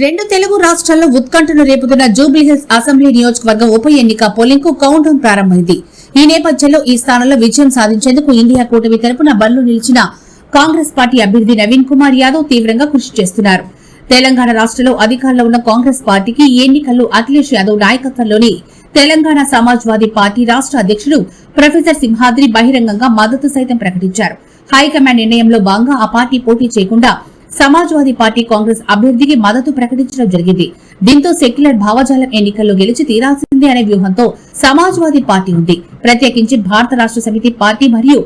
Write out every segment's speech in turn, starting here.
రెండు తెలుగు రాష్ట్రాల్లో ఉత్కంఠను రేపుతున్న జూబ్లీహిల్స్ అసెంబ్లీ నియోజకవర్గం ఉప ఎన్నిక పోలింగ్ కు కౌంట్ డౌన్ ప్రారంభమైంది. ఈ నేపథ్యంలో ఈ స్థానంలో విజయం సాధించేందుకు ఇండియా కూటమి తరపున బరిలో నిలిచిన కాంగ్రెస్ పార్టీ అభ్యర్థి నవీన్ కుమార్ యాదవ్ తీవ్రంగా కృషి చేస్తున్నారు. తెలంగాణ రాష్ట్రంలో అధికారంలో ఉన్న కాంగ్రెస్ పార్టీకి ఈ ఎన్నికల్లో అఖిలేష్ యాదవ్ నాయకత్వంలోని తెలంగాణ సమాజ్వాదీ పార్టీ రాష్ట్ర అధ్యక్షుడు ప్రొఫెసర్ సింహాద్రి బహిరంగంగా మద్దతు సైతం ప్రకటించారు. హైకమాండ్ నిర్ణయంలో భాగంగా ఆ పార్టీ పోటీ చేయకుండా సమాజ్వాదీ పార్టీ కాంగ్రెస్ అభ్యర్థికి మద్దతు ప్రకటించడం జరిగింది. దీంతో సెక్యులర్ భావజాలం ఎన్నికల్లో గెలిచి తీరాల్సిందే అనే వ్యూహంతో సమాజ్వాదీ పార్టీ ఉంది. ప్రత్యేకించి భారత రాష్ట్ర సమితి పార్టీ మరియు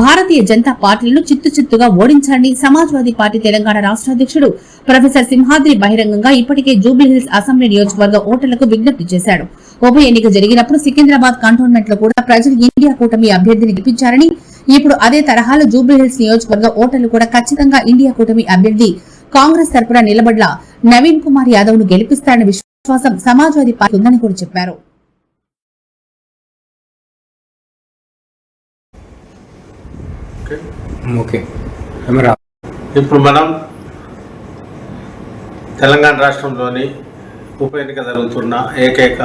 భారతీయ జనతా పార్టీలను చిత్తుగా ఓడించాలని సమాజ్వాదీ పార్టీ తెలంగాణ రాష్ట్ర అధ్యక్షుడు ప్రొఫెసర్ సింహాద్రి బహిరంగంగా ఇప్పటికే జూబ్లీహిల్స్ అసెంబ్లీ నియోజకవర్గ ఓటర్లకు విజ్ఞప్తి చేశాడు. ఉప ఎన్నిక జరిగినప్పుడు సికింద్రాబాద్ కంటోన్మెంట్ లో కూడా ప్రజలు ఇండియా కూటమి అభ్యర్థిని గెలిపించారని, ఇప్పుడు అదే తరహాలో జూబ్లీహిల్స్ నియోజకవర్గ ఓటర్లు కూడా ఖచ్చితంగా ఇండియా కూటమి అభ్యర్థి కాంగ్రెస్ తరపున నిలబడ్డ నవీన్ కుమార్ యాదవ్ ను గెలిపిస్తారనే విశ్వాసం సమాజ్వాదీ పార్టీ ఉందని కూడా చెప్పారు. ఇప్పుడు మనం తెలంగాణ రాష్ట్రంలోని ఉప ఎన్నిక జరుగుతున్న ఏకైక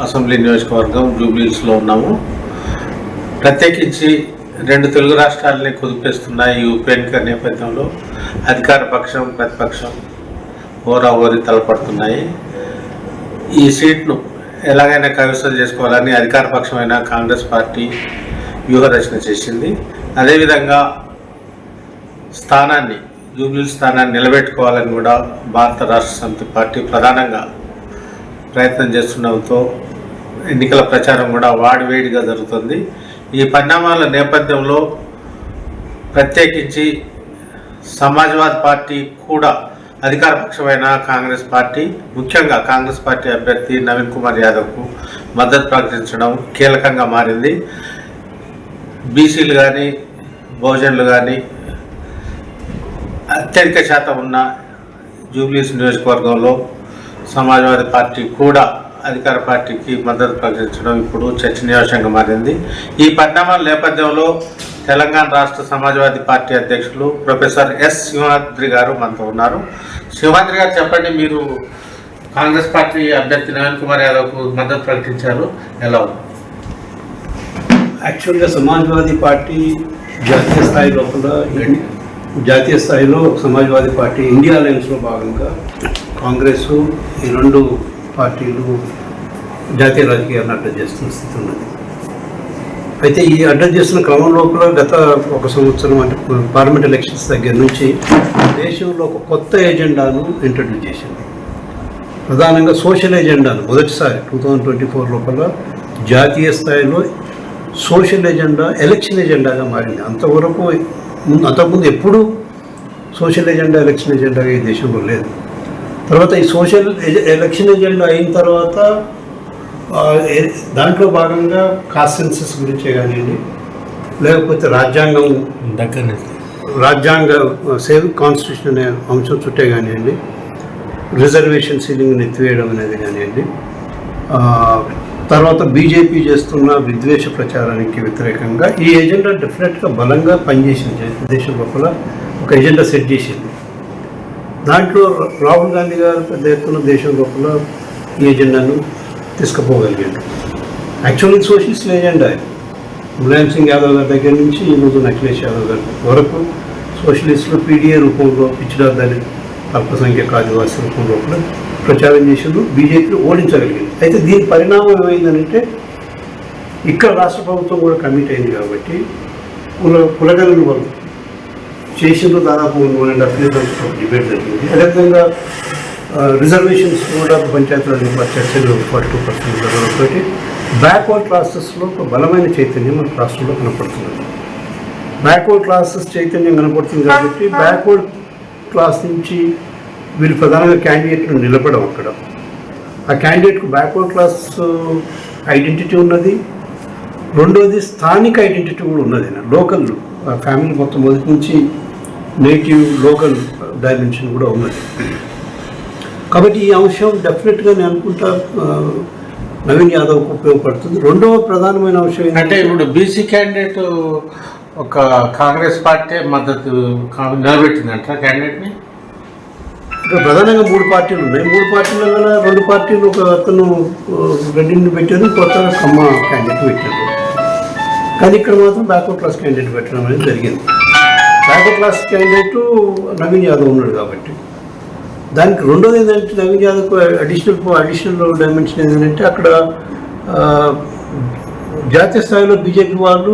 అసెంబ్లీ నియోజకవర్గం జూబ్లీహిల్స్లో ఉన్నాము. ప్రత్యేకించి రెండు తెలుగు రాష్ట్రాలని కుదిపేస్తున్న ఈ ఉప ఎన్నిక నేపథ్యంలో అధికార పక్షం ప్రతిపక్షం హోరాహోరీ తలపడుతున్నాయి. ఈ సీట్ను ఎలాగైనా కైవసం చేసుకోవాలని అధికార పక్షమైన కాంగ్రెస్ పార్టీ వ్యూహరచన చేసింది. అదేవిధంగా జూబ్లీహిల్స్ స్థానాన్ని నిలబెట్టుకోవాలని కూడా భారత రాష్ట్ర సమితి పార్టీ ప్రధానంగా ప్రయత్నం చేస్తుండటంతో ఎన్నికల ప్రచారం కూడా వాడివేడిగా జరుగుతుంది. ఈ పరిణామాల నేపథ్యంలో ప్రత్యేకించి సమాజ్వాదీ పార్టీ కూడా అధికార పక్షమైన కాంగ్రెస్ పార్టీ, ముఖ్యంగా కాంగ్రెస్ పార్టీ అభ్యర్థి నవీన్ కుమార్ యాదవ్కు మద్దతు ప్రకటించడం కీలకంగా మారింది. బీసీలు కానీ బహుజనులు కానీ అత్యధిక శాతం ఉన్న జూబ్లీహిల్స్ నియోజకవర్గంలో సమాజ్వాదీ పార్టీ కూడా అధికార పార్టీకి మద్దతు ప్రకటించడం ఇప్పుడు చర్చనీయాంశంగా మారింది. ఈ పరిణామాల నేపథ్యంలో తెలంగాణ రాష్ట్ర సమాజ్వాదీ పార్టీ అధ్యక్షులు ప్రొఫెసర్ ఎస్ సింహాద్రి గారు మనతో ఉన్నారు. సింహాద్రి గారు, చెప్పండి, మీరు కాంగ్రెస్ పార్టీ అభ్యర్థి నవీన్ కుమార్ యాదవ్కు మద్దతు ప్రకటించారు, ఎలా ఉంది? యాక్చువల్గా సమాజ్వాదీ పార్టీ జాతీయ స్థాయిలో సమాజ్వాదీ పార్టీ ఇండియా అలయన్స్లో భాగంగా కాంగ్రెస్ ఈ రెండు పార్టీలు జాతీయ రాజకీయాలను అడ్డం చేస్తున్న స్థితి ఉన్నది. అయితే ఈ అడ్డం చేస్తున్న క్రమం లోపల గత ఒక సంవత్సరం అంటే పార్లమెంట్ ఎలక్షన్స్ దగ్గర నుంచి దేశంలో ఒక కొత్త ఎజెండాను ఇంట్రడ్యూస్ చేసింది. ప్రధానంగా సోషల్ ఎజెండాను మొదటిసారి 2024 లోపల జాతీయ స్థాయిలో సోషల్ ఎజెండా ఎలక్షన్ ఎజెండాగా మారింది. అంతకుముందు ఎప్పుడూ సోషల్ ఎజెండా ఎలక్షన్ ఎజెండాగా ఈ దేశంలో లేదు. తర్వాత ఈ సోషల్ ఎలక్షన్ ఎజెండా అయిన తర్వాత దాంట్లో భాగంగా కాస్ట్ సెన్సస్ గురించే కానివ్వండి, లేకపోతే రాజ్యాంగ సేవ్ కాన్స్టిట్యూషన్ అనే అంశం చుట్టే కానివ్వండి, రిజర్వేషన్ సీలింగ్ని ఎత్తివేయడం అనేది కానివ్వండి, తర్వాత బీజేపీ చేస్తున్న విద్వేష ప్రచారానికి వ్యతిరేకంగా ఈ ఎజెండా డెఫినెట్గా బలంగా పనిచేసింది. దేశం లోపల ఒక ఎజెండా సెట్ చేసింది. దాంట్లో రాహుల్ గాంధీ గారు పెద్ద ఎత్తున దేశం లోపల ఈ ఎజెండాను తీసుకుపోగలిగాడు. Actually socialist agenda Mulayam Singh Yadav గారి దగ్గర నుంచి ఈరోజు అఖిలేష్ యాదవ్ గారి వరకు సోషలిస్టులు పీడీఏ రూపంలో పిచ్చిడా దళిత్ అల్పసంఖ్యక ఆదివాసీ రూపంలో కూడా ప్రచారం చేసిండు, బీజేపీని ఓడించగలిగింది. అయితే దీని పరిణామం ఏమైందంటే ఇక్కడ రాష్ట్ర ప్రభుత్వం కూడా కమిట్ అయింది కాబట్టి కులగలను వాళ్ళు చేసిండ్రు. దాదాపు 1.5 years డిబేట్ జరిగింది. అదేవిధంగా రిజర్వేషన్స్ కూడా పంచాయతీరాజ్ చర్చలు 42% జరగడంతో బ్యాక్వర్డ్ క్లాసెస్లో ఒక బలమైన చైతన్యం మన రాష్ట్రంలో కనపడుతున్నది. బ్యాక్వర్డ్ క్లాసెస్ చైతన్యం కనపడుతుంది కాబట్టి బ్యాక్వర్డ్ క్లాస్ నుంచి వీళ్ళు ప్రధానంగా క్యాండిడేట్ను నిలబడడం, అక్కడ ఆ క్యాండిడేట్కు బ్యాక్వర్డ్ క్లాస్ ఐడెంటిటీ ఉన్నది. రెండోది స్థానిక ఐడెంటిటీ కూడా ఉన్నది. లోకల్ ఫ్యామిలీ మొత్తం మొదటి నుంచి నేటివ్ లోకల్ డైమెన్షన్ కూడా ఉన్నది. కాబట్టి ఈ అంశం డెఫినెట్గా నేను అనుకుంటా నవీన్ యాదవ్కు ఉపయోగపడుతుంది. రెండవ ప్రధానమైన అంశం ఏంటంటే ఇప్పుడు బీసీ క్యాండిడేట్ ఒక కాంగ్రెస్ పార్టీ మద్దతు నిలబెట్టిందంట క్యాండిడేట్ని. ఇక్కడ ప్రధానంగా 3 పార్టీలు ఉన్నాయి. 3 పార్టీలలో 2 పార్టీలు ఒక అతను రెడ్డిని పెట్టారు, కొత్తగా కమ్మ క్యాండిడేట్ పెట్టారు. కానీ ఇక్కడ మాత్రం బ్యాక్వర్డ్ క్లాస్ క్యాండిడేట్ పెట్టడం అనేది జరిగింది. Backward class candidate Naveen Yadav ఉన్నాడు కాబట్టి దానికి రెండోది ఏంటంటే నవీన్ యాదవ్కు అడిషనల్ డైమెన్షన్ ఏంటంటే అక్కడ జాతీయ స్థాయిలో బీజేపీ వాళ్ళు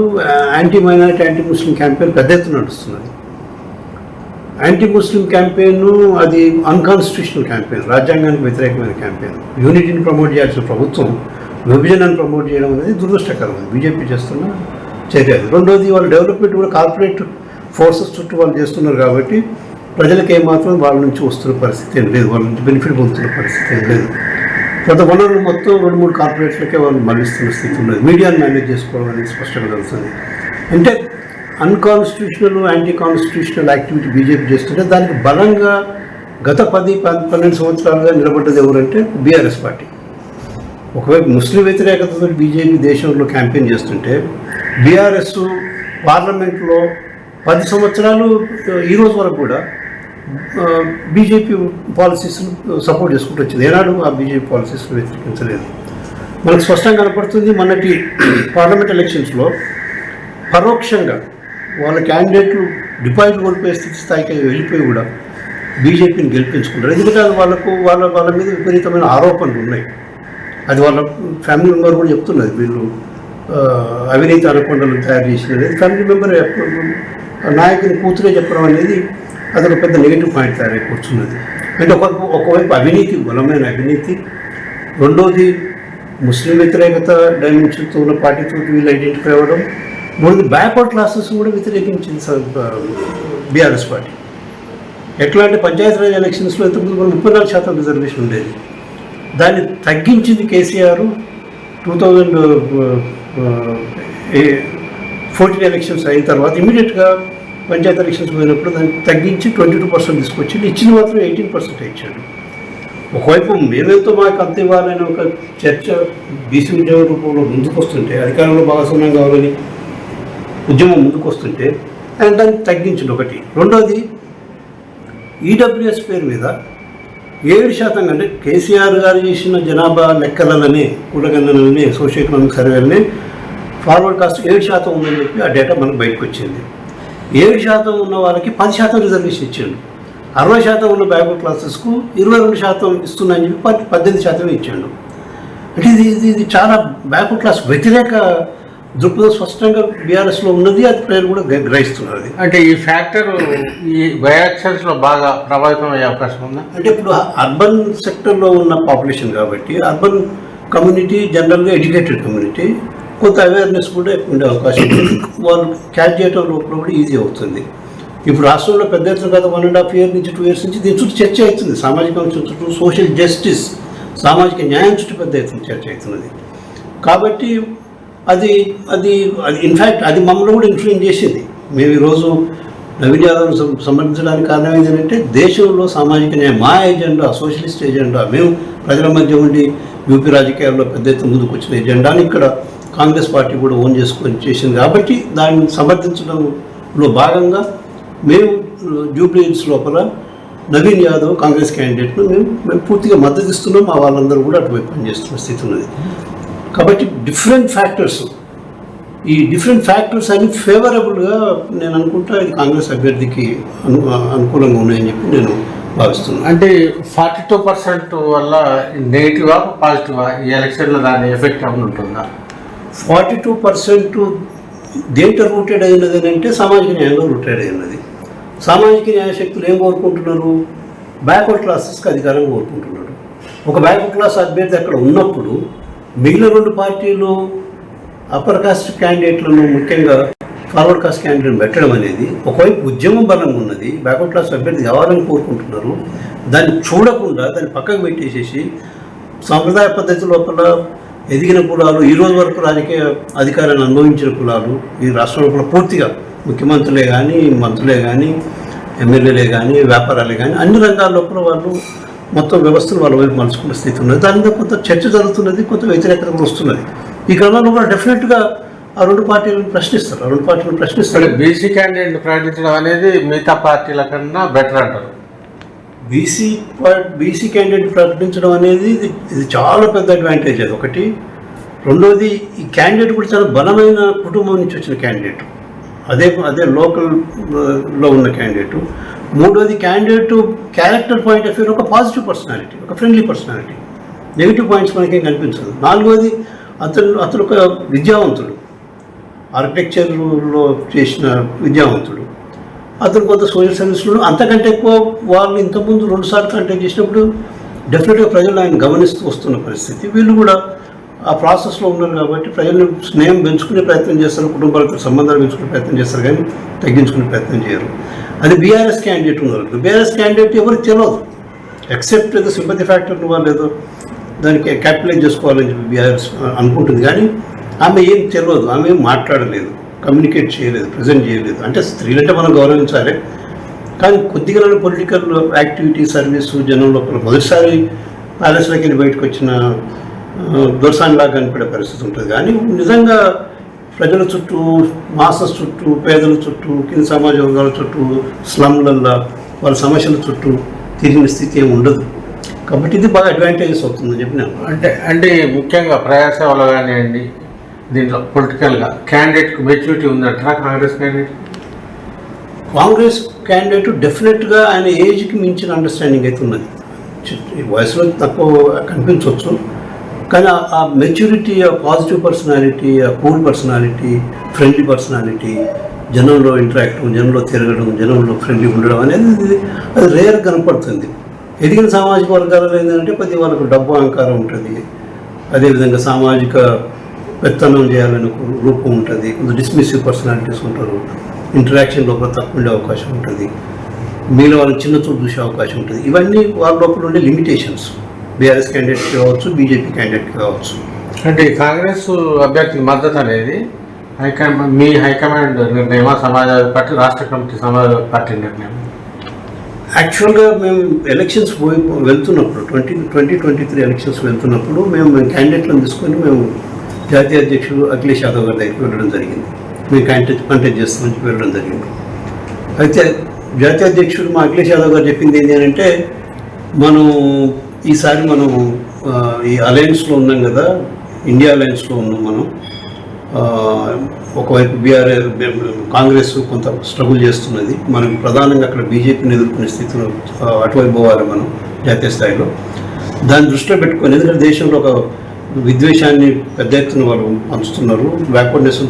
యాంటీ మైనారిటీ యాంటీ ముస్లిం క్యాంపెయిన్ పెద్ద ఎత్తున నడుస్తున్నది. యాంటీ ముస్లిం క్యాంపెయిన్ అది అన్కాన్స్టిట్యూషనల్ క్యాంపెయిన్, రాజ్యాంగానికి వ్యతిరేకమైన క్యాంపెయిన్. యూనిటీని ప్రమోట్ చేయాల్సిన ప్రభుత్వం విభజనను ప్రమోట్ చేయడం అనేది దురదృష్టకరం. బీజేపీ చేస్తున్న చర్య. రెండోది వాళ్ళ డెవలప్మెంట్ కూడా కార్పొరేట్ ఫోర్సెస్ చుట్టూ వాళ్ళు చేస్తున్నారు కాబట్టి ప్రజలకు ఏమాత్రం వాళ్ళ నుంచి వస్తున్న పరిస్థితి ఏం లేదు, వాళ్ళ నుంచి బెనిఫిట్ పొందుతున్న పరిస్థితి ఏం లేదు. కొంత వనరులు మొత్తం 2-3 కార్పొరేట్లకే వాళ్ళు మళ్ళిస్తున్న స్థితి ఉన్నది. మీడియాను మేనేజ్ చేసుకోవడం అనేది స్పష్టంగా తెలుస్తుంది. అంటే unconstitutional anti constitutional activity BJP చేస్తుంటే దానికి బలంగా గత 10-12 సంవత్సరాలుగా నిలబడ్డది ఎవరంటే బీఆర్ఎస్ పార్టీ. ఒకవైపు ముస్లిం వ్యతిరేకతతో బీజేపీ దేశంలో క్యాంపెయిన్ చేస్తుంటే బీఆర్ఎస్ పార్లమెంట్లో 10 సంవత్సరాలు ఈ రోజు వరకు కూడా బీజేపీ పాలసీస్ను సపోర్ట్ చేసుకుంటూ వచ్చింది. ఏనాడు ఆ బీజేపీ పాలసీస్ను వ్యతిరేకించలేదు. మనకు స్పష్టంగా కనపడుతుంది. మొన్నటి పార్లమెంట్ ఎలక్షన్స్లో పరోక్షంగా వాళ్ళ క్యాండిడేట్లు డిపాజిట్ కోల్పోయే స్థాయికి వెళ్ళిపోయి కూడా బీజేపీని గెలిపించుకుంటారు. ఎందుకంటే వాళ్ళ మీద విపరీతమైన ఆరోపణలు ఉన్నాయి. అది వాళ్ళ ఫ్యామిలీ మెంబర్ కూడా చెప్తున్నది. వీళ్ళు అవినీతి ఆరోపణలు తయారు చేసినది ఫ్యామిలీ మెంబర్ నాయకుని కూతురే చెప్పడం అనేది అదొక పెద్ద నెగిటివ్ పాయింట్ తయారై కూర్చున్నది. అంటే ఒకవైపు అవినీతి, బలమైన అవినీతి, రెండోది ముస్లిం వ్యతిరేకత డైమెన్షన్తో ఉన్న పార్టీతో వీళ్ళు ఐడెంటిఫై అవ్వడం, మూడోది బ్యాక్వర్డ్ క్లాసెస్ కూడా వ్యతిరేకించింది బీఆర్ఎస్ పార్టీ. ఎట్లా అంటే పంచాయతీరాజ్ ఎలక్షన్స్లో ఇంతకుముందు 34% రిజర్వేషన్ ఉండేది, దాన్ని తగ్గించింది కేసీఆర్. 2014 ఎలక్షన్స్ అయిన తర్వాత ఇమీడియట్గా పంచాయతీ ఎలక్షన్స్ పోయినప్పుడు దాన్ని తగ్గించి 22% తీసుకొచ్చి ఇచ్చింది మాత్రం 18% ఇచ్చాడు. ఒకవైపు మేమేంతో మాకు అంత ఇవ్వాలని ఒక చర్చ బీసీ ఉద్యమం రూపంలో ముందుకు వస్తుంటే, అధికారంలో భాగస్వామ్యం కావాలని ఉద్యమం ముందుకు వస్తుంటే ఆయన దాన్ని తగ్గించింది ఒకటి. రెండోది ఈడబ్ల్యూఎస్ పేరు మీద 7% అంటే కేసీఆర్ గారు చేసిన జనాభా లెక్కలనే కూడగణనని సోషియో ఎకనామిక్ సర్వేలని ఫార్వర్డ్ కాస్ట్ 7% ఉందని చెప్పి ఆ డేటా మనకు బయటకు వచ్చింది. 7% ఉన్న వాళ్ళకి 10% రిజర్వేషన్ ఇచ్చాడు. 60% ఉన్న బ్యాక్వర్డ్ క్లాసెస్కు 22% ఇస్తున్నాయని చెప్పి 18% ఇచ్చాడు. అంటే ఇది చాలా బ్యాక్వర్డ్ క్లాస్ వ్యతిరేక దృక్పథం స్పష్టంగా బీఆర్ఎస్లో ఉన్నది. అది ప్రజలు కూడా గ్రహిస్తున్నారు. అంటే ఈ ఫ్యాక్టర్ ఈ బై ఎలక్షన్స్లో బాగా ప్రభావితం అయ్యే అవకాశం ఉందా? అంటే ఇప్పుడు అర్బన్ సెక్టర్లో ఉన్న పాపులేషన్ కాబట్టి అర్బన్ కమ్యూనిటీ జనరల్గా ఎడ్యుకేటెడ్ కమ్యూనిటీ, కొంత అవేర్నెస్ కూడా ఉండే అవకాశం ఉంది. వాళ్ళు క్యాచ్ చేయడం లోపల కూడా ఈజీ అవుతుంది. ఇప్పుడు రాష్ట్రంలో పెద్ద ఎత్తున గత 1.5 years నుంచి 2 years నుంచి దీని చుట్టూ చర్చ అవుతుంది. సామాజిక చుట్టూ, సోషల్ జస్టిస్, సామాజిక న్యాయం చుట్టూ పెద్ద ఎత్తున చర్చ అవుతున్నది. కాబట్టి అది అది అది ఇన్ఫ్యాక్ట్ అది మమ్మల్ని కూడా ఇన్ఫ్లుయెన్స్ చేసింది. మేము ఈరోజు నవీన్ యాదవ్ను సమర్థించడానికి కారణం ఏంటంటే దేశంలో సామాజిక న్యాయం మా ఎజెండా, సోషలిస్ట్ ఎజెండా, మేము ప్రజల మధ్య ఉండి యూపీ రాజకీయాల్లో పెద్ద ఎత్తున ముందుకు వచ్చిన ఎజెండాని ఇక్కడ కాంగ్రెస్ పార్టీ కూడా ఓన్ చేసుకొని చేసింది. కాబట్టి దాన్ని సమర్థించడంలో భాగంగా మేము జూబ్లీ హిల్స్ లోపల నవీన్ యాదవ్ కాంగ్రెస్ క్యాండిడేట్ను మేము పూర్తిగా మద్దతు ఇస్తున్నాం. మా వాళ్ళందరూ కూడా అటువైపు పనిచేస్తున్న స్థితి ఉన్నది. కాబట్టి డిఫరెంట్ ఫ్యాక్టర్స్ అన్ని ఫేవరబుల్గా నేను అనుకుంటా ఇది కాంగ్రెస్ అభ్యర్థికి అనుకూలంగా ఉన్నాయని చెప్పి నేను భావిస్తున్నాను. అంటే 42% వల్ల నెగిటివా పాజిటివా ఈ ఎలక్షన్లో దాని ఎఫెక్ట్ ఏమైనా ఉంటుందా? 42% దేంట్లో రూటెడ్ అయినది అంటే సామాజిక న్యాయంలో రూటెడ్ అయినది. సామాజిక న్యాయ శక్తులు ఏం కోరుకుంటున్నారు? బ్యాక్వర్డ్ క్లాసెస్కి అధికారం కోరుకుంటున్నారు. ఒక బ్యాక్వర్డ్ క్లాస్ అభ్యర్థి అక్కడ ఉన్నప్పుడు మిగిలిన 2 పార్టీలు అప్పర్ కాస్ట్ క్యాండిడేట్లను, ముఖ్యంగా ఫార్వర్డ్ కాస్ట్ క్యాండిడేట్లను పెట్టడం అనేది ఒకవైపు ఉద్యమం బలంగా ఉన్నది, బ్యాక్వర్డ్ క్లాస్ అభ్యర్థి కావాలని కోరుకుంటున్నారు. దాన్ని చూడకుండా దాన్ని పక్కకు పెట్టేసేసి సాంప్రదాయ పద్ధతి లోపల ఎదిగిన కులాలు, ఈ రోజు వరకు రాజకీయ అధికారాన్ని అనుభవించిన కులాలు ఈ రాష్ట్రం లోపల పూర్తిగా ముఖ్యమంత్రులే కానీ, మంత్రులే కానీ, ఎమ్మెల్యేలే కానీ, వ్యాపారాలే కానీ అన్ని రంగాల లోపల వాళ్ళు మొత్తం వ్యవస్థను వాళ్ళ వైపు మలుచుకున్న స్థితి ఉన్నది. దాని మీద కొంత చర్చ జరుగుతున్నది, కొంత వ్యతిరేకత వస్తున్నది. ఈ క్రమంలో కూడా డెఫినెట్గా ఆ 2 పార్టీలను ప్రశ్నిస్తారు. బీసీ క్యాండిడేట్ ప్రకటించడం అనేది మిగతా పార్టీల కన్నా బెటర్ అంటారు. బీసీ క్యాండిడేట్ ప్రకటించడం అనేది ఇది చాలా పెద్ద అడ్వాంటేజ్. అది ఒకటి. రెండోది, ఈ క్యాండిడేట్ కూడా చాలా బలమైన కుటుంబం నుంచి వచ్చిన క్యాండిడేట్, అదే లోకల్లో ఉన్న క్యాండిడేట్. మూడోది, candidate character point of view ఒక పాజిటివ్ పర్సనాలిటీ, ఒక ఫ్రెండ్లీ పర్సనాలిటీ, నెగిటివ్ పాయింట్స్ మనకేం కనిపించదు. నాలుగోది, అతను ఒక విద్యావంతుడు, ఆర్కిటెక్చర్లో చేసిన విద్యావంతుడు. అతను కొంత సోషల్ సర్వీస్లో అంతకంటే ఎక్కువ వాళ్ళు ఇంతకుముందు 2 సార్లు కంటెక్ట్ చేసినప్పుడు డెఫినెట్గా ప్రజలు ఆయన గమనిస్తూ వస్తున్న పరిస్థితి. వీళ్ళు కూడా ఆ ప్రాసెస్లో ఉన్నారు కాబట్టి ప్రజలను స్నేహం పెంచుకునే ప్రయత్నం చేస్తారు, కుటుంబాలతో సంబంధాలు పెంచుకునే ప్రయత్నం చేస్తారు, కానీ తగ్గించుకునే ప్రయత్నం చేయరు. అది బీఆర్ఎస్ క్యాండిడేట్ ఉన్నారు. బీఆర్ఎస్ క్యాండిడేట్ ఎవరికి తెలియదు, ఎక్సెప్ట్ ఏదో సింపతి ఫ్యాక్టర్ వాళ్ళు ఏదో దానికి క్యాపిటలైజ్ చేసుకోవాలని చెప్పి బీఆర్ఎస్ అనుకుంటుంది, కానీ ఆమె ఏం తెలియదు, ఆమె ఏం మాట్లాడలేదు, కమ్యూనికేట్ చేయలేదు, ప్రజెంట్ చేయలేదు. అంటే స్త్రీలంటే మనం గౌరవించాలి, కానీ కొద్దిగా పొలిటికల్ యాక్టివిటీ సర్వీసు జనం లోపల మొదటిసారి ప్యాలెస్లోకి వెళ్ళి బయటకు వచ్చిన దొరసానిలాగా కనిపడే పరిస్థితి ఉంటుంది. కానీ నిజంగా ప్రజల చుట్టూ, మాసస్ చుట్టూ, పేదల చుట్టూ, కింద సమాజ వర్గాల చుట్టూ, స్లమ్లల్లో వాళ్ళ సమస్యల చుట్టూ తిరిగిన స్థితి ఏమి ఉండదు. కాబట్టి ఇది బాగా అడ్వాంటేజెస్ అవుతుందని చెప్పి నేను అంటే ముఖ్యంగా ప్రజాసేవలో కానివ్వండి, దీంట్లో పొలిటికల్గా క్యాండిడేట్కి మెచ్యూరిటీ ఉందంటారా కాంగ్రెస్ క్యాండిడేట్ డెఫినెట్గా ఆయన ఏజ్కి మించిన అండర్స్టాండింగ్ అయితే ఉన్నది. వయసులో తక్కువ కనిపించవచ్చు, కానీ ఆ మెచ్యూరిటీ, ఆ పాజిటివ్ పర్సనాలిటీ, ఆ కూల్ పర్సనాలిటీ, ఫ్రెండ్లీ పర్సనాలిటీ, జనంలో ఇంటరాక్ట్, జనంలో తిరగడం, జనంలో ఫ్రెండ్లీ ఉండడం అనేది అది రేర్ కనపడుతుంది. ఎదిగిన సామాజిక వర్గాలలో ఏంటంటే కొద్దిగా వాళ్ళకు డబ్బు అహంకారం ఉంటుంది, అదేవిధంగా సామాజిక పెత్తనం చేయాలని రూపం ఉంటుంది, కొంచెం డిస్మిసివ్ పర్సనాలిటీస్ ఉంటారు, ఇంటరాక్షన్ లోపల తక్కువ ఉండే అవకాశం ఉంటుంది, మీలో వాళ్ళని చిన్న చూపు చూసే అవకాశం ఉంటుంది. ఇవన్నీ వాళ్ళ లోపల ఉండే లిమిటేషన్స్. బీఆర్ఎస్ క్యాండిడేట్కి కావచ్చు, బీజేపీ క్యాండిడేట్కి కావచ్చు. అంటే కాంగ్రెస్ అభ్యర్థికి మద్దతు అనేది మీ హైకమాండ్ నిర్ణయమా, సమాజ్వాదీ పార్టీ రాష్ట్ర కమిటీ సమాజ్వాదీ పార్టీ నిర్ణయం? యాక్చువల్గా మేము ఎలక్షన్స్ వెళ్తున్నప్పుడు 2023 ఎలక్షన్స్ వెళ్తున్నప్పుడు మేము క్యాండిడేట్లను తీసుకొని మేము జాతీయ అధ్యక్షుడు అఖిలేష్ యాదవ్ గారి దగ్గరికి వెళ్ళడం జరిగింది. మేము కంటెస్ట్ చేస్తామని చెప్పి వెళ్ళడం జరిగింది. అయితే జాతీయ అధ్యక్షుడు మా అఖిలేష్ యాదవ్ గారు చెప్పింది ఏంటి అంటే, ఈసారి మనం ఈ అలయన్స్లో ఉన్నాం కదా, ఇండియా అలయన్స్లో ఉన్నాం మనం. ఒకవైపు కాంగ్రెస్ కొంత స్ట్రగుల్ చేస్తున్నది, మనం ప్రధానంగా అక్కడ బీజేపీని ఎదుర్కొనే స్థితిలో అటువైపు పోవాలి మనం జాతీయ స్థాయిలో. దాన్ని దృష్టిలో పెట్టుకొని, ఎందుకంటే దేశంలో ఒక విద్వేషాన్ని పెద్ద ఎత్తున వాళ్ళు పంచుతున్నారు, బ్యాక్వర్డ్నెస్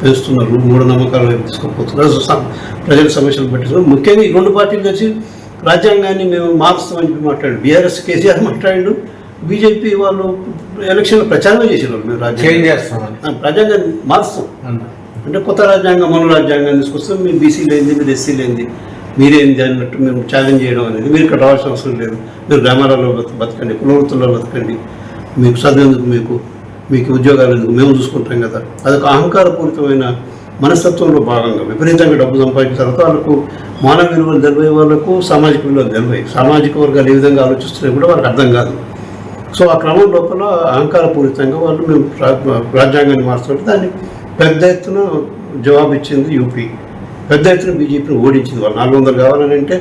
పెంచుతున్నారు, మూఢనమ్మకాలు వైపు తీసుకుపోతున్నారు, ప్రజల సమస్యలు పెట్టుతున్నారు. ముఖ్యంగా ఈ 2 పార్టీలు కలిసి రాజ్యాంగాన్ని మేము మారుస్తామని చెప్పి మాట్లాడు. బీఆర్ఎస్ కేసీఆర్ మాట్లాడు, బీజేపీ వాళ్ళు ఎలక్షన్లో ప్రచారం చేసేవాళ్ళు, మేము రాజ్యాంగాన్ని మారుస్తాం అంటే కొత్త రాజ్యాంగం, మన రాజ్యాంగాన్ని తీసుకొస్తాం, మీరు బీసీ లేనిది, మీరు ఎస్సీ లేనిది, మీరేంది అన్నట్టు మేము ఛాలెంజ్ చేయడం అనేది. మీరు ఇక్కడ రావాల్సిన అవసరం లేదు, మీరు గ్రామాలలో బతకండి, కులవృత్తుల్లో బతకండి, మీకు చదివేందుకు, మీకు ఉద్యోగాలు ఎందుకు, మేము చూసుకుంటాం కదా. అదొక అహంకారపూరితమైన మనస్తత్వంలో భాగంగా విపరీతంగా డబ్బు సంపాదించిన తర్వాత వాళ్ళకు మానవ విలువలు తెలివే, వాళ్ళకు సామాజిక విలువలు తెలివే, సామాజిక వర్గాలు ఏ విధంగా ఆలోచిస్తున్నాయి కూడా వాళ్ళకి అర్థం కాదు. సో ఆ క్రమం లోపల అహంకారపూరితంగా వాళ్ళు మేము రాజ్యాంగాన్ని మార్చుకుంటే దాన్ని పెద్ద ఎత్తున జవాబు ఇచ్చింది యూపీ. పెద్ద ఎత్తున బీజేపీని ఓడించింది. వాళ్ళు 400 కావాలని అంటే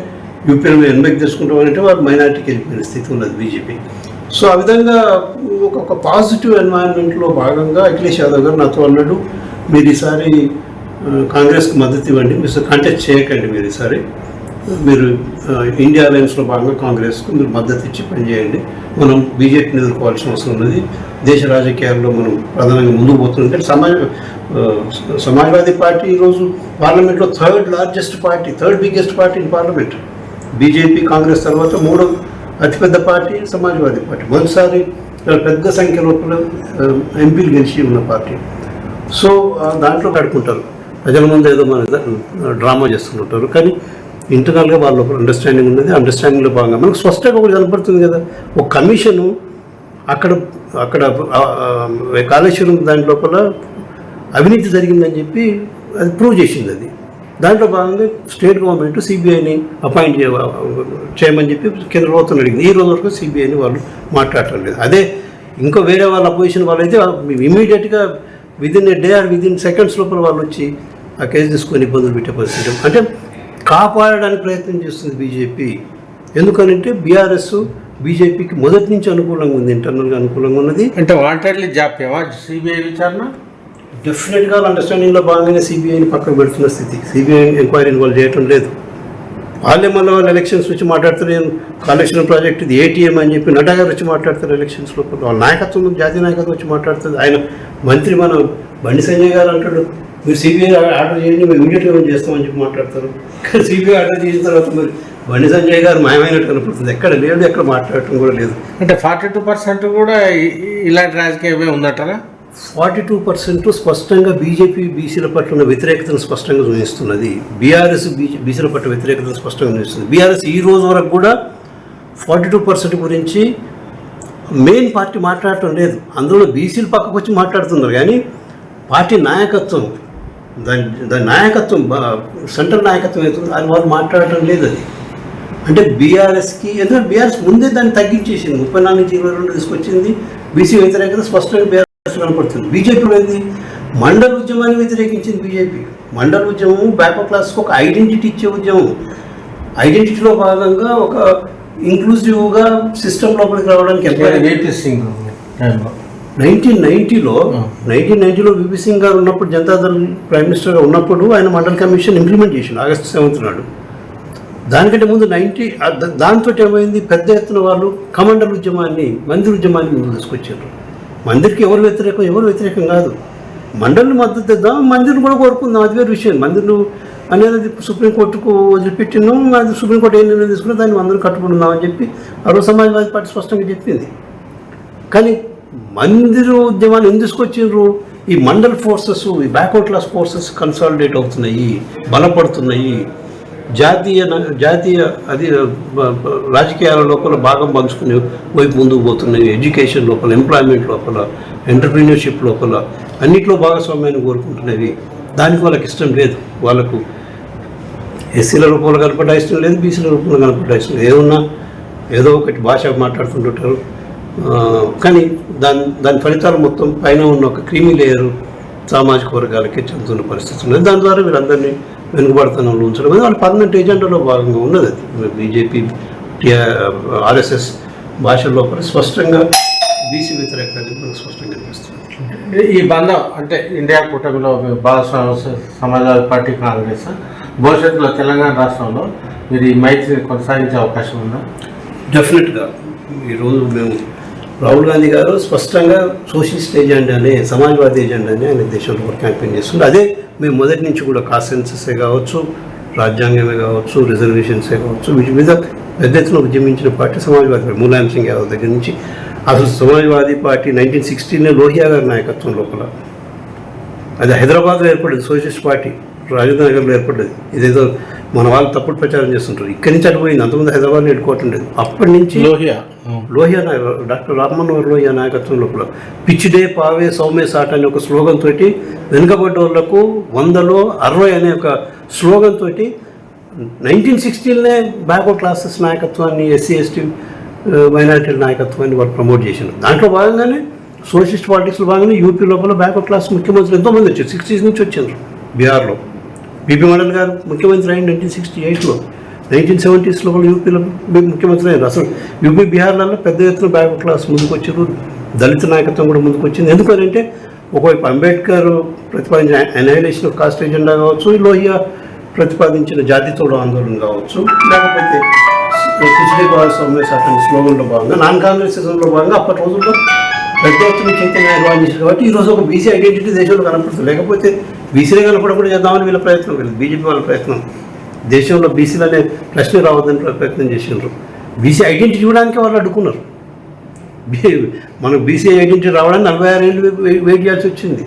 యూపీలో 80కి తీసుకుంటామనంటే వాళ్ళు మైనార్టీకి వెళ్ళిపోయిన స్థితి ఉన్నది బీజేపీ. సో ఆ విధంగా ఒక పాజిటివ్ ఎన్వైరన్మెంట్లో భాగంగా అఖిలేష్ యాదవ్ గారు నాతో అన్నాడు, మీరు ఈసారి కాంగ్రెస్కి మద్దతు ఇవ్వండి, మీరు కంటెస్ట్ చేయకండి, మీరు ఈసారి మీరు ఇండియా అలయన్స్లో భాగంగా కాంగ్రెస్కు మీరు మద్దతు ఇచ్చి పనిచేయండి, మనం బీజేపీని ఎదుర్కోవాల్సిన అవసరం ఉన్నది, దేశ రాజకీయాల్లో మనం ప్రధానంగా ముందుకు పోతుంటే సమాజ్వాదీ పార్టీ ఈరోజు పార్లమెంట్లో third biggest party in parliament. BJP Congress తర్వాత 3వ అతిపెద్ద పార్టీ సమాజ్వాదీ పార్టీ. మొదటిసారి పెద్ద సంఖ్యలో ఎంపీలు గెలిచి ఉన్న పార్టీ. సో దాంట్లో కడుకుంటారు, ప్రజల ముందు ఏదో మన డ్రామా చేస్తుంటారు, కానీ ఇంటర్నల్గా వాళ్ళ అండర్స్టాండింగ్ ఉన్నది. అండర్స్టాండింగ్లో భాగంగా మనకు స్పష్టంగా ఒకటి కనపడుతుంది కదా, ఒక కమిషను అక్కడ కాళేశ్వరం దాని లోపల అవినీతి జరిగిందని చెప్పి అది ప్రూవ్ చేసింది. అది దాంట్లో భాగంగా స్టేట్ గవర్నమెంట్ సిబిఐని అపాయింట్ చేయమని చెప్పి కేంద్ర ప్రభుత్వం అడిగింది. ఈ రోజు వరకు సిబిఐని వాళ్ళు మాట్లాడటం లేదు. అదే ఇంకో వేరే వాళ్ళ అపోజిషన్ వాళ్ళైతే ఇమీడియట్గా within A day or within seconds లోపల వాళ్ళు వచ్చి ఆ కేసు తీసుకొని ఇబ్బందులు పెట్టే పరిస్థితి. అంటే కాపాడడానికి ప్రయత్నం చేస్తుంది బీజేపీ. ఎందుకనంటే బీఆర్ఎస్ బీజేపీకి మొదటి నుంచి అనుకూలంగా ఉంది, ఇంటర్నల్గా అనుకూలంగా ఉన్నది. అంటే వాంటెడ్లీ జాప్యమా సిబిఐ విచారణ? డెఫినెట్గా అండర్స్టాండింగ్లో భాగంగానే సిబిఐని పక్కకు పెడుతున్న స్థితి. సిబిఐ ఎంక్వైరీని వాళ్ళు చేయటం లేదు. వాళ్ళే మళ్ళీ వాళ్ళు ఎలక్షన్స్ వచ్చి మాట్లాడుతారు, నేను కాళేశ్వరం ప్రాజెక్ట్ ఇది ఏటీఎం అని చెప్పి నడ్డా గారు వచ్చి మాట్లాడతారు ఎలక్షన్స్లో. వాళ్ళ నాయకత్వం, జాతీయ నాయకత్వం వచ్చి మాట్లాడుతుంది. ఆయన మంత్రి మన బండి సంజయ్ గారు అంటాడు, మీరు సిబిఐ ఆర్డర్ చేయండి, మేము ఇమీడియట్గా చేస్తామని చెప్పి మాట్లాడతారు. కానీ సిబిఐ ఆర్డర్ చేసిన తర్వాత మరి బండి సంజయ్ గారు మాయమైనట్టు కనపడుతుంది. ఎక్కడ లేదు, ఎక్కడ మాట్లాడటం కూడా లేదు. అంటే 42% కూడా ఇలాంటి రాజకీయమే ఉందంటారా? 42% స్పష్టంగా బీజేపీ బీసీల పట్ల ఉన్న వ్యతిరేకతను స్పష్టంగా చూపిస్తున్నది. బీఆర్ఎస్ బీసీల పట్ల వ్యతిరేకతను స్పష్టంగా చూపిస్తుంది. బీఆర్ఎస్ ఈ రోజు వరకు కూడా 42% గురించి మెయిన్ పార్టీ మాట్లాడటం లేదు. అందులో బీసీలు పక్కకు వచ్చి మాట్లాడుతున్నారు, కానీ పార్టీ నాయకత్వం, దాని నాయకత్వం, సెంట్రల్ నాయకత్వం అవుతుంది, అది వాళ్ళు మాట్లాడటం లేదు. అది అంటే బీఆర్ఎస్కి, ఎందుకంటే బీఆర్ఎస్ ముందే దాన్ని తగ్గించేసింది. 34 నుంచి 22 తీసుకొచ్చింది. బీసీ వ్యతిరేకత స్పష్టంగా బీఆర్ఎస్ కనపడుతుంది. బీజేపీలో ఏంది, మండల ఉద్యమాన్ని వ్యతిరేకించింది బీజేపీ. మండల ఉద్యమం బ్యాక్వర్డ్ క్లాస్కి ఒక ఐడెంటిటీ ఇచ్చే ఉద్యమం. ఐడెంటిటీలో భాగంగా ఒక ఇంక్లూజివ్గా సిస్టమ్ లోపలికి రావడానికి 1990లో విపి సింగ్ గారు ఉన్నప్పుడు, జనతాదళ్ ప్రైమ్ మినిస్టర్గా ఉన్నప్పుడు ఆయన మండల్ కమిషన్ ఇంప్లిమెంట్ చేసిండు ఆగస్టు 7 నాడు. దానికంటే ముందు దాంతో ఏమైంది, పెద్ద ఎత్తున వాళ్ళు కమండల్ ఉద్యమాన్ని, మందిర్ ఉద్యమాన్ని ముందు తీసుకొచ్చారు. మందిర్కి ఎవరు వ్యతిరేకం కాదు. మండలిని మద్దతు ఇద్దాం, మందిర్ని కూడా కోరుకుందాం, అది వేరే విషయం. మందిర్లు అనేది సుప్రీంకోర్టుకు వదిలిపెట్టినాం, అది సుప్రీంకోర్టు ఏం నిర్ణయం తీసుకున్నా దాన్ని అందరూ కట్టుకుందాం అని చెప్పి ఆ రోజు సమాజ్వాదీ పార్టీ స్పష్టంగా చెప్పింది. కానీ మందిరు ఉద్యమాన్ని ఎందుకు తీసుకొచ్చిండ్రు, ఈ మండల్ ఫోర్సెస్, ఈ బ్యాక్వర్డ్ క్లాస్ ఫోర్సెస్ కన్సాలిడేట్ అవుతున్నాయి, బలపడుతున్నాయి, జాతీయ అది రాజకీయాల లోపల భాగం పంచుకునే వైపు ముందుకు పోతున్నాయి, ఎడ్యుకేషన్ లోపల, ఎంప్లాయ్మెంట్ లోపల, ఎంటర్ప్రీనర్షిప్ లోపల అన్నింటిలో భాగస్వామ్యాన్ని కోరుకుంటున్నవి. దానికి వాళ్ళకి ఇష్టం లేదు. వాళ్ళకు ఎస్సీల రూపంలో కనపడ్డా ఇష్టం లేదు, బీసీల రూపంలో కనపడ్డా ఇష్టం లేదు. ఏమన్నా ఏదో ఒకటి భాష మాట్లాడుతుంటుంటారు, కానీ దాని ఫలితాలు మొత్తం పైన ఉన్న ఒక క్రీమీ లేయరు సామాజిక వర్గాలకి చెందుతున్న పరిస్థితి ఉన్నది. దాని ద్వారా వీళ్ళందరినీ వెనుకబడుతనంలో ఉంచడం అనేది వాళ్ళ పర్మనెంట్ ఎజెండాలో భాగంగా ఉన్నది. అది బీజేపీ, ఆర్ఎస్ఎస్ భాష లోపల స్పష్టంగా బీసీ వ్యతిరేకాన్ని మనకు స్పష్టంగా కనిపిస్తుంది. ఈ బంధం అంటే ఇండియా కూటమిలో భాగస్వామ్య సమాజ్వాదీ పార్టీ, కాంగ్రెస్ భవిష్యత్తులో తెలంగాణ రాష్ట్రంలో మీరు ఈ మైత్రిని కొనసాగించే అవకాశం ఉందా? డెఫినెట్గా. ఈరోజు మేము రాహుల్ గాంధీ గారు స్పష్టంగా సోషలిస్ట్ ఎజెండానే, సమాజ్వాదీ ఎజెండానే ఆయన దేశంలో కూడా క్యాంపెయిన్ చేస్తున్నారు. అదే మేము మొదటి నుంచి కూడా కాన్సెన్ససే కావచ్చు, రాజ్యాంగమే కావచ్చు, రిజర్వేషన్సే కావచ్చు, వీటి మీద పెద్ద ఎత్తున ఉద్యమించిన పార్టీ సమాజ్వాదీ పార్టీ. ములాయం సింగ్ యాదవ్ దగ్గర నుంచి అసలు సమాజ్వాదీ పార్టీ 1916 లోహియా గారి నాయకత్వం లోపల, అది హైదరాబాద్లో ఏర్పడింది సోషలిస్ట్ పార్టీ, రాజేంద్ర నగర్లో ఏర్పడ్డది. ఇదేదో మన వాళ్ళు తప్పుడు ప్రచారం చేస్తుంటారు. ఇక్కడి నుంచి అటుపోయింది, అంతకుముందు హైదరాబాద్లో ఎడుకోవటం లేదు. అప్పటి నుంచి లోహియా డాక్టర్ రామ్మనోహర్ లోహియా నాయకత్వం లోపల పిచ్ డే పావే సౌమ్య సాట్ అనే ఒక స్లోగన్ తోటి, వెనుకబడ్డ వాళ్ళకు 100లో 60 అనే ఒక స్లోగన్ తోటి 1916 బ్యాక్వర్డ్ క్లాసెస్ నాయకత్వాన్ని, ఎస్సీ ఎస్టీ మైనారిటీల నాయకత్వాన్ని వాళ్ళు ప్రమోట్ చేశారు. దాంట్లో భాగంగానే సోషలిస్ట్ పాలిటిక్స్లో భాగంగానే యూపీ లోపల బ్యాక్వర్డ్ క్లాస్ ముఖ్యమంత్రులు ఎంతోమంది వచ్చారు. 60s నుంచి వచ్చారు. బీహార్లో బీపీ మండల్ గారు ముఖ్యమంత్రి అయింది 1968లో. 1970s లోపల యూపీలో ముఖ్యమంత్రి అయ్యారు. అసలు యూపీ, బీహార్లలో పెద్ద ఎత్తున బ్యాక్వర్డ్ క్లాస్ ముందుకు వచ్చారు. దళిత నాయకత్వం కూడా ముందుకు వచ్చింది. ఎందుకంటే ఒకవైపు అంబేద్కర్ ప్రతిపాదించిన అనైలేషన్ ఆఫ్ కాస్ట్ ఎజెండా కావచ్చు, లోహియా ప్రతిపాదించిన జాతితోడు ఆందోళన కావచ్చు, లేకపోతే పిచ్డే సౌమ్య సాట్ అనే స్లోగన్లో భాగంగా, నాన్ కాంగ్రెసిజంలో భాగంగా అప్పటి రోజుల్లో పెద్ద ఎత్తున చైతన్యం నిర్వహణ చేశారు. కాబట్టి ఈరోజు ఒక బీసీ ఐడెంటిటీ దేశంలో కనపడుతుంది. లేకపోతే బీసీలే కనపడకుండా చేద్దామని వీళ్ళ ప్రయత్నం లేదు, బీజేపీ వాళ్ళ ప్రయత్నం. దేశంలో బీసీలు అనే ప్రశ్న రావద్దని ప్రయత్నం చేసినారు. బీసీ ఐడెంటిటీ ఇవ్వడానికి వాళ్ళు అడ్డుకున్నారు. మనకు బీసీ ఐడెంటిటీ రావడానికి 46 ఏళ్ళు వెయిట్ చేయాల్సి వచ్చింది.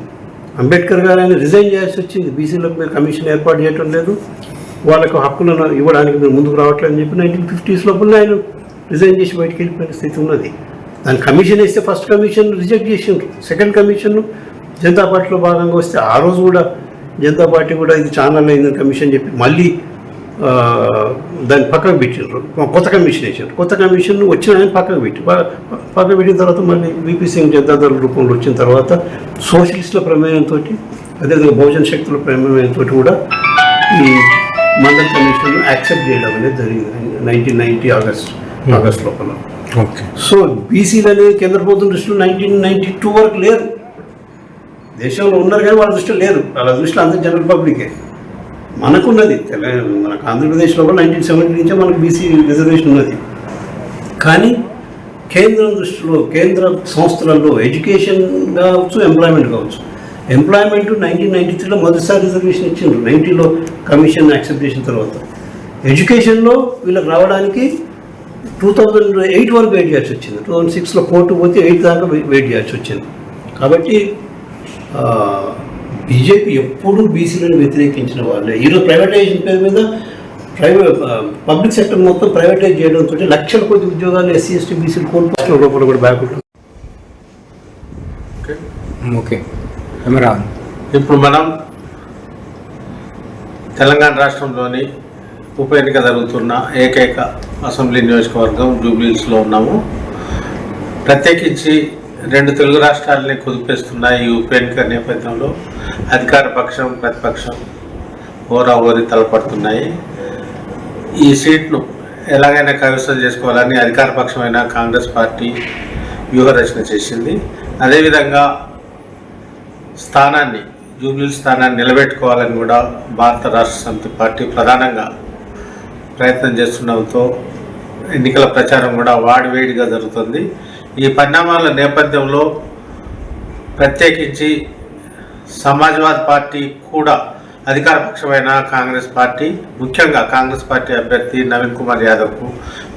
అంబేద్కర్ గారు ఆయన రిజైన్ చేయాల్సి వచ్చింది. బీసీలకు మీరు కమిషన్ ఏర్పాటు చేయటం లేదు, వాళ్ళకు హక్కులను ఇవ్వడానికి మీరు ముందుకు రావట్లేదు అని చెప్పి 1950s లోపల ఆయన రిజైన్ చేసి బయటికి వెళ్ళిపోయిన స్థితి ఉన్నది. దాని కమిషన్ వేస్తే ఫస్ట్ కమిషన్ రిజెక్ట్ చేసిండ్రు. సెకండ్ కమిషన్ జనతా పార్టీలో భాగంగా వస్తే ఆ రోజు కూడా జనతా పార్టీ కూడా ఇది ఛానల్ అయిందని కమిషన్ చెప్పి మళ్ళీ దాన్ని పక్కకు పెట్టిండ్రు. కొత్త కమిషన్ వేసారు. కొత్త కమిషన్ వచ్చిన పక్కకు పెట్టిన తర్వాత మళ్ళీ విపి సింగ్ జనతాదళ రూపంలో వచ్చిన తర్వాత సోషలిస్టుల ప్రమేయంతో, అదేవిధంగా బహుజన శక్తుల ప్రమేయంతో కూడా ఈ మండల్ కమిషన్ యాక్సెప్ట్ చేయడం అనేది జరిగింది 1990 ఆగస్ట్ లోపల. ఓకే. సో బీసీలు అనేది కేంద్ర ప్రభుత్వం దృష్టిలో 1992 వరకు లేరు. దేశంలో ఉన్నారు కానీ వాళ్ళ దృష్టిలో లేరు. వాళ్ళ దృష్టిలో అంత జనరల్ పబ్లికే. మనకున్నది మనకు ఆంధ్రప్రదేశ్లో 1970 నుంచే మనకు బీసీ రిజర్వేషన్ ఉన్నది. కానీ కేంద్రం దృష్టిలో కేంద్ర సంస్థలలో ఎడ్యుకేషన్ కావచ్చు, ఎంప్లాయ్మెంట్ కావచ్చు. ఎంప్లాయ్మెంట్ 1993లో మొదటిసారి రిజర్వేషన్ ఇచ్చిండ్రు, 90లో కమిషన్ యాక్సెప్ట్ చేసిన తర్వాత. ఎడ్యుకేషన్లో వీళ్ళకి రావడానికి 2008 వరకు వెయిట్ చేయాల్సి వచ్చింది. 2006లో కోర్టు పోతే 8 దాకా వెయిట్ చేయాల్సి వచ్చింది. కాబట్టి బీజేపీ ఎప్పుడూ బీసీలను వ్యతిరేకించిన వాళ్ళే. ఈరోజు ప్రైవేటైజేషన్ పేరు మీద పబ్లిక్ సెక్టర్ మొత్తం ప్రైవేటైజ్ చేయడంతో లక్షల కొద్ది ఉద్యోగాలు ఎస్సీ ఎస్టీ బీసీలు కోల్పోతున్న రూపంలో కూడా బ్యాక్ ఉంటుంది. ఓకే. ఇప్పుడు మనం తెలంగాణ రాష్ట్రంలోని ఉప ఎన్నిక జరుగుతున్న ఏకైక అసెంబ్లీ నియోజకవర్గం జూబ్లీహిల్స్లో ఉన్నాము. ప్రత్యేకించి 2 తెలుగు రాష్ట్రాలని కుదిపేస్తున్న ఈ ఉప ఎన్నిక నేపథ్యంలో అధికార పక్షం ప్రతిపక్షం హోరాహోరీ తలపడుతున్నాయి. ఈ సీట్ను ఎలాగైనా కైవసం చేసుకోవాలని అధికార పక్షమైన కాంగ్రెస్ పార్టీ వ్యూహరచన చేసింది. అదేవిధంగా జూబ్లీహిల్స్ స్థానాన్ని నిలబెట్టుకోవాలని కూడా భారత రాష్ట్ర సమితి పార్టీ ప్రధానంగా ప్రయత్నం చేస్తుండడంతో ఎన్నికల ప్రచారం కూడా వాడివేడిగా జరుగుతుంది. ఈ పరిణామాల నేపథ్యంలో ప్రత్యేకించి సమాజ్వాదీ పార్టీ కూడా అధికార పక్షమైన కాంగ్రెస్ పార్టీ, ముఖ్యంగా కాంగ్రెస్ పార్టీ అభ్యర్థి నవీన్ కుమార్ యాదవ్కు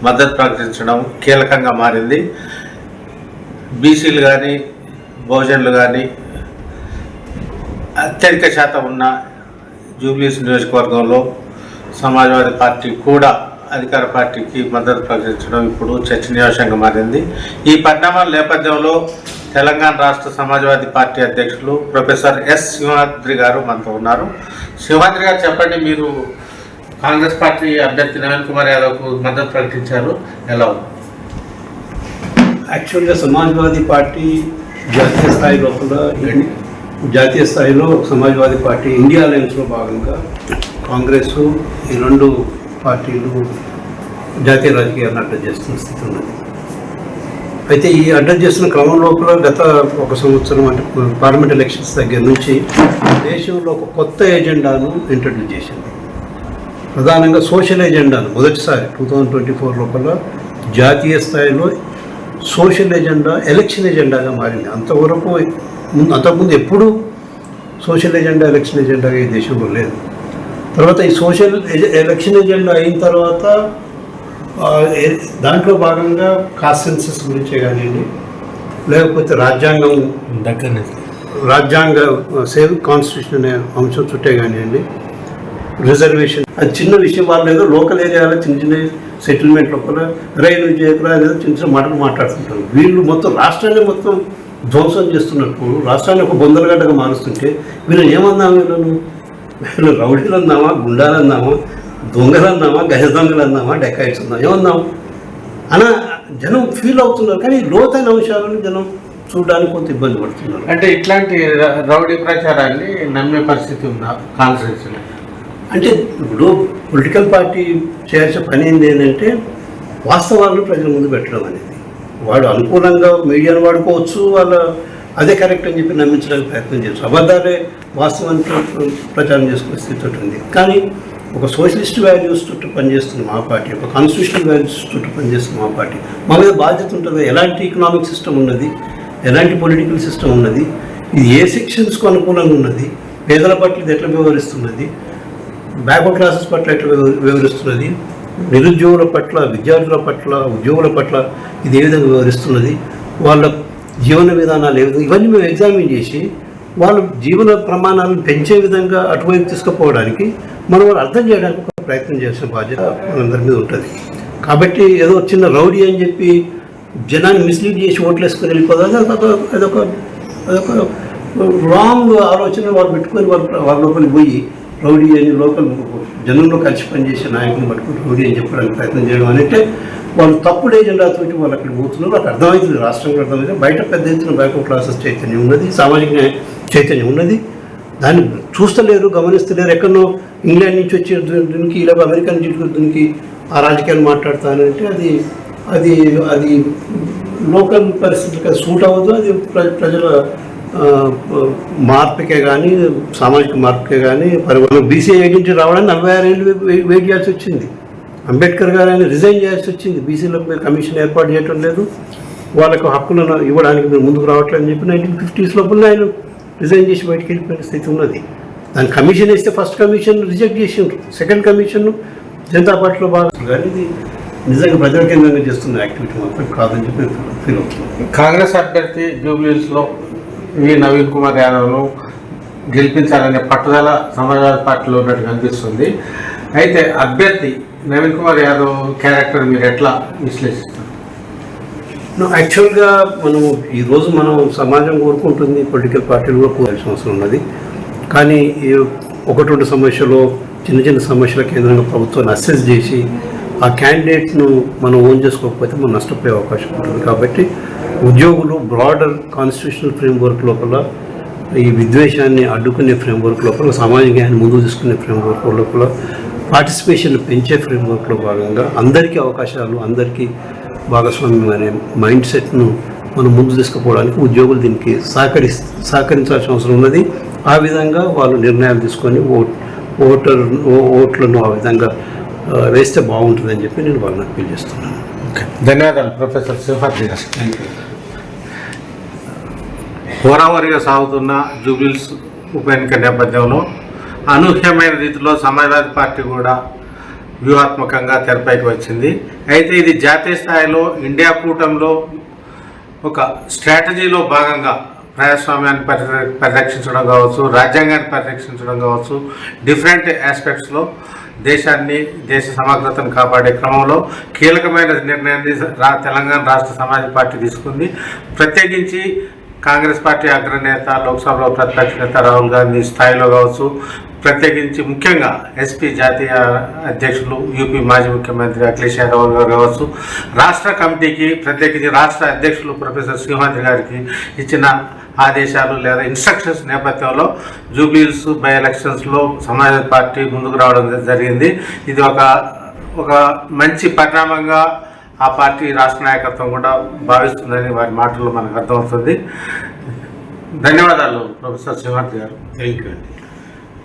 మద్దతు ప్రకటించడం కీలకంగా మారింది. బీసీలు కానీ బహుజనులు కానీ అత్యధిక శాతం ఉన్న జూబ్లీహిల్స్ నియోజకవర్గంలో సమాజ్వాదీ పార్టీ కూడా అధికార పార్టీకి మద్దతు ప్రకటించడం ఇప్పుడు చర్చనీయాంశంగా మారింది. ఈ పరిణామాల నేపథ్యంలో తెలంగాణ రాష్ట్ర సమాజ్వాదీ పార్టీ అధ్యక్షులు ప్రొఫెసర్ ఎస్ సింహాద్రి గారు మనతో ఉన్నారు. సింహాద్రి గారు, చెప్పండి, మీరు కాంగ్రెస్ పార్టీ అభ్యర్థి నవీన్ కుమార్ యాదవ్కు మద్దతు ప్రకటించారు, ఎలా ఉంది? యాక్చువల్గా సమాజ్వాదీ పార్టీ జాతీయ స్థాయిలో సమాజ్వాదీ పార్టీ ఇండియా అలయన్స్లో భాగంగా కాంగ్రెస్ ఈ 2 పార్టీలు జాతీయ రాజకీయాలను అడ్రస్ చేస్తున్న స్థితి ఉన్నది. అయితే ఈ అడ్రస్ చేస్తున్న క్రమం లోపల గత 1 సంవత్సరం అంటే పార్లమెంట్ ఎలక్షన్స్ దగ్గర నుంచి దేశంలో ఒక కొత్త ఎజెండాను ఇంట్రడ్యూస్ చేసింది. ప్రధానంగా సోషల్ ఎజెండాను మొదటిసారి 2024 లోపల జాతీయ స్థాయిలో సోషల్ ఎజెండా ఎలక్షన్ ఎజెండాగా మారింది. అంతకుముందు ఎప్పుడూ సోషల్ ఎజెండా ఎలక్షన్ ఎజెండాగా ఈ దేశంలో లేదు. తర్వాత ఈ సోషల్ ఎలక్షన్ ఎజెండా అయిన తర్వాత దాంట్లో భాగంగా కాస్ట్ సెన్సస్ గురించే కానివ్వండి, లేకపోతే రాజ్యాంగ సేవ్ కాన్స్టిట్యూషన్ అనే అంశం చుట్టే కానివ్వండి, రిజర్వేషన్ అది చిన్న విషయం. వాళ్ళు ఏదో లోకల్ ఏరియాలో చిన్న సెటిల్మెంట్ లోపల రైలు చేయకురా ఏదో చిన్న మాటలు మాట్లాడుతుంటారు. వీళ్ళు మొత్తం రాష్ట్రాన్ని మొత్తం ధ్వంసం చేస్తున్నప్పుడు, రాష్ట్రాన్ని ఒక బొందరగడ్డగా మారుస్తుంటే వీళ్ళు ఏమన్నాము? వీళ్ళు రౌడీలు అందామా, గుండాలు అందామా, దొంగలు అందామా, గజ దొంగలు అందామా, డెకాయిట్స్ అందామా, ఏమన్నాము అలా జనం ఫీల్ అవుతున్నారు. కానీ లోతైన అంశాలను జనం చూడడానికి కొంత ఇబ్బంది పడుతున్నారు. అంటే ఇట్లాంటి రౌడీ ప్రచారాన్ని నమ్మే పరిస్థితి ఉందా కాంగ్రెస్? అంటే ఇప్పుడు పొలిటికల్ పార్టీ చేయాల్సిన పని ఏంటంటే వాస్తవాలను ప్రజల ముందు పెట్టడం అనేది. వాడు అనుకూలంగా మీడియాను వాడుకోవచ్చు, వాళ్ళ అదే కరెక్ట్ అని చెప్పి నమ్మించడానికి ప్రయత్నం చేయొచ్చు. అబద్ధాలే వాస్తవాన్ని ప్రచారం చేసుకునే స్థితి ఉంటుంది. కానీ ఒక సోషలిస్ట్ వాల్యూస్ చుట్టూ పనిచేస్తుంది మా పార్టీ, ఒక కాన్స్టిట్యూషనల్ వాల్యూస్ చుట్టూ పనిచేస్తుంది మా పార్టీ. మా మీద బాధ్యత ఉంటుంది. ఎలాంటి ఎకనామిక్ సిస్టమ్ ఉన్నది, ఎలాంటి పొలిటికల్ సిస్టమ్ ఉన్నది, ఇది ఏ సెక్షన్స్కు అనుకూలంగా ఉన్నది, పేదల పట్ల ఇది ఎట్లా వ్యవహరిస్తున్నది, బ్యాక్వర్డ్ క్లాసెస్ పట్ల ఎట్లా వ్యవహరిస్తున్నది, నిరుద్యోగుల పట్ల, విద్యార్థుల పట్ల, ఉద్యోగుల పట్ల ఇది ఏ విధంగా వ్యవహరిస్తున్నది, వాళ్ళ జీవన విధానాలు ఏ విధంగా, ఇవన్నీ మేము ఎగ్జామిన్ చేసి వాళ్ళ జీవన ప్రమాణాలను పెంచే విధంగా అటువైపు తీసుకుపోవడానికి మనం వాళ్ళు అర్థం చేయడానికి ఒక ప్రయత్నం చేసిన బాధ్యత మనందరి మీద ఉంటుంది. కాబట్టి ఏదో చిన్న రౌడీ అని చెప్పి జనాన్ని మిస్లీడ్ చేసి ఓట్లు వేసుకొని వెళ్ళిపోదాం, అదొక రాంగ్ ఆలోచన వాళ్ళు పెట్టుకొని వాళ్ళ లోపలికి పోయి రౌడీ అని లోకల్ జనంలో కలిసి పనిచేసే నాయకులను పట్టుకుని రౌడీ అని చెప్పడానికి ప్రయత్నం చేయడం అంటే వాళ్ళు తప్పుడు ఏజెండాతో వాళ్ళు అక్కడికి పోతున్నారు. వాళ్ళకి అర్థమవుతుంది, రాష్ట్రంలో అర్థమవుతుంది. బయట పెద్ద ఎత్తున బ్యాక్వర్డ్ క్లాసెస్ చైతన్యం ఉన్నది, సామాజిక చైతన్యం ఉన్నది. దాన్ని చూస్తలేరు, గమనిస్తలేరు. ఎక్కడో ఇంగ్లాండ్ నుంచి వచ్చే దీనికి ఇలా అమెరికా నుంచి దీనికి ఆ రాజకీయాలు మాట్లాడతానంటే అది అది అది లోకల్ పరిస్థితులకు సూట్ అవ్వదు. అది ప్రజల మార్పుకే కానీ సామాజిక మార్పుకే కానీ పరిమాణం. బీసీ ఏజెన్సీ రావడానికి 46 ఏళ్ళు వెయిట్ చేయాల్సి వచ్చింది. అంబేద్కర్ గారు ఆయన రిజైన్ చేయాల్సి వచ్చింది. బీసీలకు మీరు కమిషన్ ఏర్పాటు చేయటం లేదు, వాళ్ళకు హక్కులను ఇవ్వడానికి మీరు ముందుకు రావట్లేదని చెప్పి 1950s లోపల ఆయన రిజైన్ చేసి బయటికి వెళ్ళిపోయిన స్థితి ఉన్నది. దాని కమిషన్ ఇస్తే ఫస్ట్ కమిషన్ రిజెక్ట్ చేసిండ్రు, సెకండ్ కమిషన్ జనతా పార్టీలో బాగా. కానీ ఇది నిజంగా ప్రజల కేంద్రంగా చేస్తున్న యాక్టివిటీ మాత్రం కాదని చెప్పి ఫీల్ అవుతుంది. కాంగ్రెస్ అభ్యర్థి జూబ్లీహిల్స్లో నవీన్ కుమార్ యాదవ్ను గెలిపించాలనే పట్టుదల సమాజ్వాదీ పార్టీలో ఉన్నట్టు కనిపిస్తుంది. అయితే అభ్యర్థి నవీన్ కుమార్ యాదవ్ క్యారెక్టర్ మీరు ఎట్లా విశ్లేషిస్తారు? యాక్చువల్గా ఈరోజు మనం సమాజం కోరుకుంటుంది, పొలిటికల్ పార్టీలు కూడా కోరాల్సిన అవసరం ఉన్నది. కానీ ఒకటి రెండు సమస్యలు, చిన్న చిన్న సమస్యల కేంద్రంగా ప్రభుత్వాన్ని అసెస్ చేసి ఆ క్యాండిడేట్ను మనం ఓన్ చేసుకోకపోతే మనం నష్టపోయే అవకాశం ఉంటుంది. కాబట్టి ఉద్యోగులు బ్రాడర్ కాన్స్టిట్యూషనల్ ఫ్రేమ్వర్క్ లోపల, ఈ విద్వేషాన్ని అడ్డుకునే ఫ్రేమ్వర్క్ లోపల, సామాజికాన్ని ముందుకు తీసుకునే ఫ్రేమ్వర్క్ లోపల, పార్టిసిపేషన్ పెంచే ఫ్రేమ్వర్క్లో భాగంగా అందరికీ అవకాశాలు, అందరికీ భాగస్వామ్యం అనే మైండ్ సెట్ను మనం ముందు తీసుకుపోవడానికి ఉద్యోగులు దీనికి సహకరించాల్సిన అవసరం ఉన్నది. ఆ విధంగా వాళ్ళు నిర్ణయాలు తీసుకొని ఓట్లను ఆ విధంగా వేస్తే బాగుంటుందని చెప్పి నేను వాళ్ళని అప్పీల్ చేస్తున్నాను. ధన్యవాదాలు ప్రొఫెసర్ సింహాద్రి గారు. హోరావరిగా సాగుతున్న జూబ్లీహిల్స్ ఉప ఎన్నిక నేపథ్యంలో అనూహ్యమైన రీతిలో సమాజ్వాదీ పార్టీ కూడా వ్యూహాత్మకంగా తెరపైకి వచ్చింది. అయితే ఇది జాతీయ స్థాయిలో ఇండియా కూటమిలో ఒక స్ట్రాటజీలో భాగంగా ప్రజాస్వామ్యాన్ని పరిరక్షించడం కావచ్చు, రాజ్యాంగాన్ని పరిరక్షించడం కావచ్చు, డిఫరెంట్ ఆస్పెక్ట్స్లో దేశ సమగ్రతను కాపాడే క్రమంలో కీలకమైన నిర్ణయాన్ని తెలంగాణ రాష్ట్ర సమాజ్వాదీ పార్టీ తీసుకుంది. ప్రత్యేకించి కాంగ్రెస్ పార్టీ అగ్రనేత, లోక్సభలో ప్రతిపక్ష నేత రాహుల్ గాంధీ స్థాయిలో కావచ్చు, ప్రత్యేకించి ముఖ్యంగా ఎస్పీ జాతీయ అధ్యక్షులు, యూపీ మాజీ ముఖ్యమంత్రి అఖిలేష్ యాదవ్ గారు కావచ్చు, రాష్ట్ర కమిటీకి ప్రత్యేకించి రాష్ట్ర అధ్యక్షులు ప్రొఫెసర్ సింహాద్రి గారికి ఇచ్చిన ఆదేశాలు లేదా ఇన్స్ట్రక్షన్స్ నేపథ్యంలో జూబ్లీహిల్స్ బై ఎలక్షన్స్లో సమాజ్వాదీ పార్టీ ముందుకు రావడం జరిగింది. ఇది ఒక మంచి పరిణామంగా ఆ పార్టీ రాష్ట్ర నాయకత్వం కూడా భావిస్తుందని వారి మాటల్లో మనకు అర్థమవుతుంది. ధన్యవాదాలు ప్రొఫెసర్ సింహాద్రి గారు. Thank you.